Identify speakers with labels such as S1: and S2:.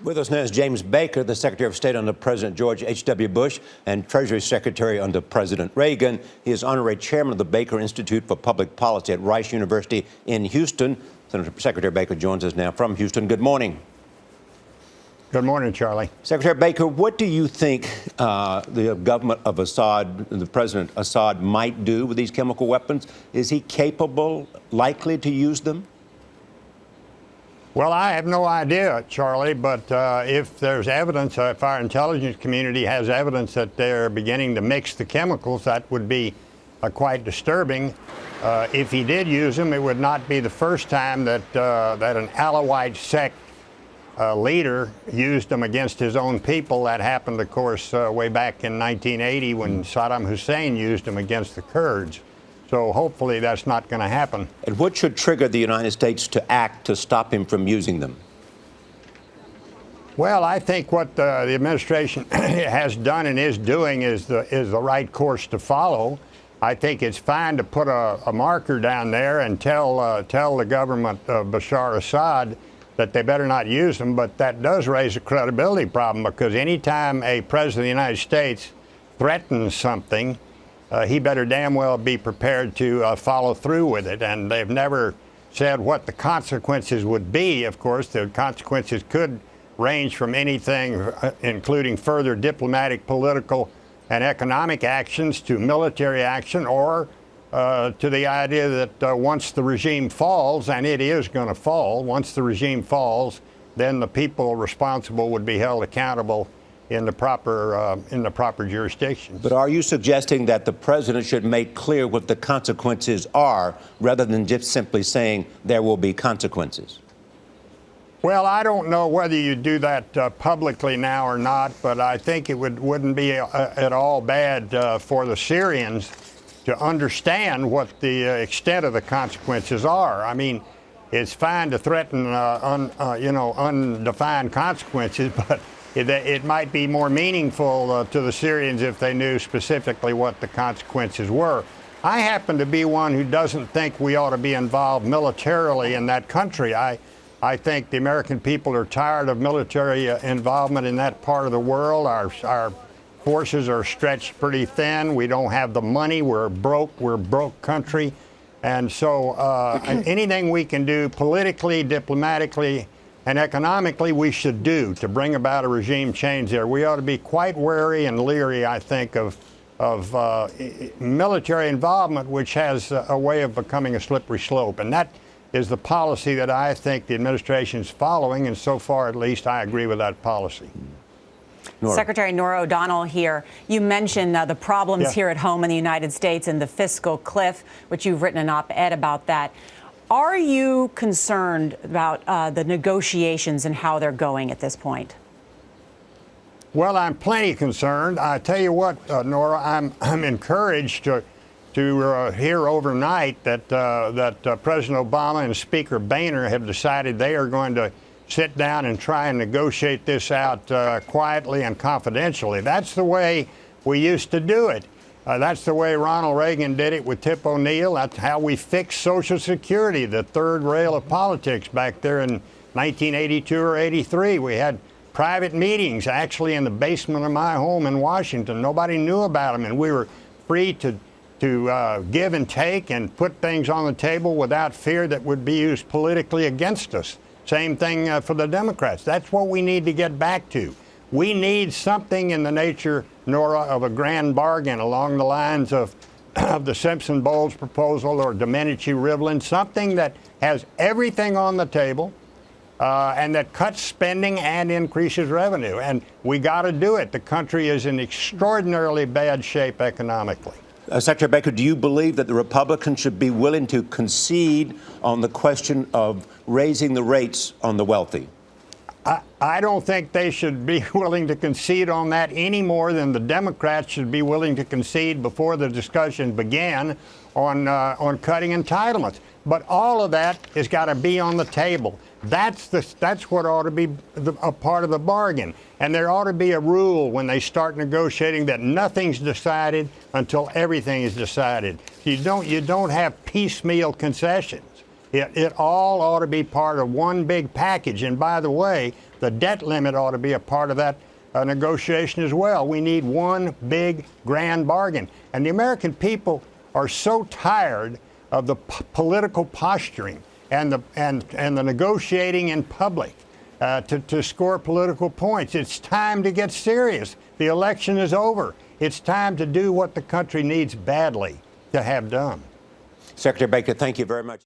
S1: With us now is James Baker, the Secretary of State under President George H.W. Bush and Treasury Secretary under President Reagan. He is honorary chairman of the Baker Institute for Public Policy at Rice University in Houston. Senator Secretary Baker joins us now from Houston. Good morning.
S2: Good morning, Charlie.
S1: Secretary Baker, what do you think the government of Assad, the President Assad, might do with these chemical weapons? Is he capable, likely to use them?
S2: Well, I have no idea, Charlie, but if there's evidence, if our intelligence community has evidence that they're beginning to mix the chemicals, that would be quite disturbing. If he did use them, it would not be the first time that an Alawite sect leader used them against his own people. That happened, of course, way back in 1980 when Saddam Hussein used them against the Kurds. So hopefully that's not going to happen.
S1: And what should trigger the United States to act to stop him from using them?
S2: Well, I think what the administration has done and is doing is the right course to follow. I think it's fine to put a marker down there and tell the government of Bashar Assad that they better not use them, but that does raise a credibility problem, because anytime a president of the United States threatens something, he better damn well be prepared to follow through with it. And they've never said what the consequences would be. Of course, the consequences could range from anything, including further diplomatic, political, and economic actions, to military action, or to the idea that once the regime falls, and it is going to fall, once the regime falls, then the people responsible would be held accountable in the proper jurisdictions.
S1: But are you suggesting that the president should make clear what the consequences are, rather than just simply saying there will be consequences?
S2: Well, I don't know whether you do that publicly now or not, but I think it wouldn't be at all bad for the Syrians to understand what the extent of the consequences are. I mean, it's fine to threaten undefined consequences, but it might be more meaningful to the Syrians if they knew specifically what the consequences were. I happen to be one who doesn't think we ought to be involved militarily in that country. I think the American people are tired of military involvement in that part of the world. Our forces are stretched pretty thin. We don't have the money. We're a broke country. And so anything we can do politically, diplomatically, and economically we should do to bring about a regime change there. We ought to be quite wary and leery, I think, of military involvement, which has a way of becoming a slippery slope. And that is the policy that I think the administration is following, and so far, at least, I agree with that policy.
S1: Norah.
S3: Secretary Norah O'Donnell here. You mentioned the problems here at home in the United States and the fiscal cliff, which you've written an op-ed about that. Are you concerned about the negotiations and how they're going at this point?
S2: Well, I'm plenty concerned. I tell you what, Norah, I'm encouraged to hear overnight that President Obama and Speaker Boehner have decided they are going to sit down and try and negotiate this out quietly and confidentially. That's the way we used to do it. That's the way Ronald Reagan did it with Tip O'Neill. That's how we fixed Social Security, the third rail of politics, back there in 1982 or 83. We had private meetings actually in the basement of my home in Washington. Nobody knew about them, and we were free to give and take and put things on the table without fear that would be used politically against us. Same thing for the Democrats. That's what we need to get back to. We need something in the nature, Norah, of a grand bargain along the lines of the Simpson-Bowles proposal or Domenici-Rivlin, something that has everything on the table and that cuts spending and increases revenue. And we got to do it. The country is in extraordinarily bad shape economically.
S1: Secretary Baker, do you believe that the Republicans should be willing to concede on the question of raising the rates on the wealthy?
S2: I don't think they should be willing to concede on that any more than the Democrats should be willing to concede before the discussion began on cutting entitlements. But all of that has got to be on the table. That's what ought to be a part of the bargain. And there ought to be a rule when they start negotiating that nothing's decided until everything is decided. You don't have piecemeal concessions. It all ought to be part of one big package. And by the way, The debt limit ought to be a part of that negotiation as well. We need one big grand bargain. And the American people are so tired of the political posturing and the negotiating in public to score political points. It's time to get serious. The election is over. It's time to do what the country needs badly to have done.
S1: Secretary Baker, thank you very much.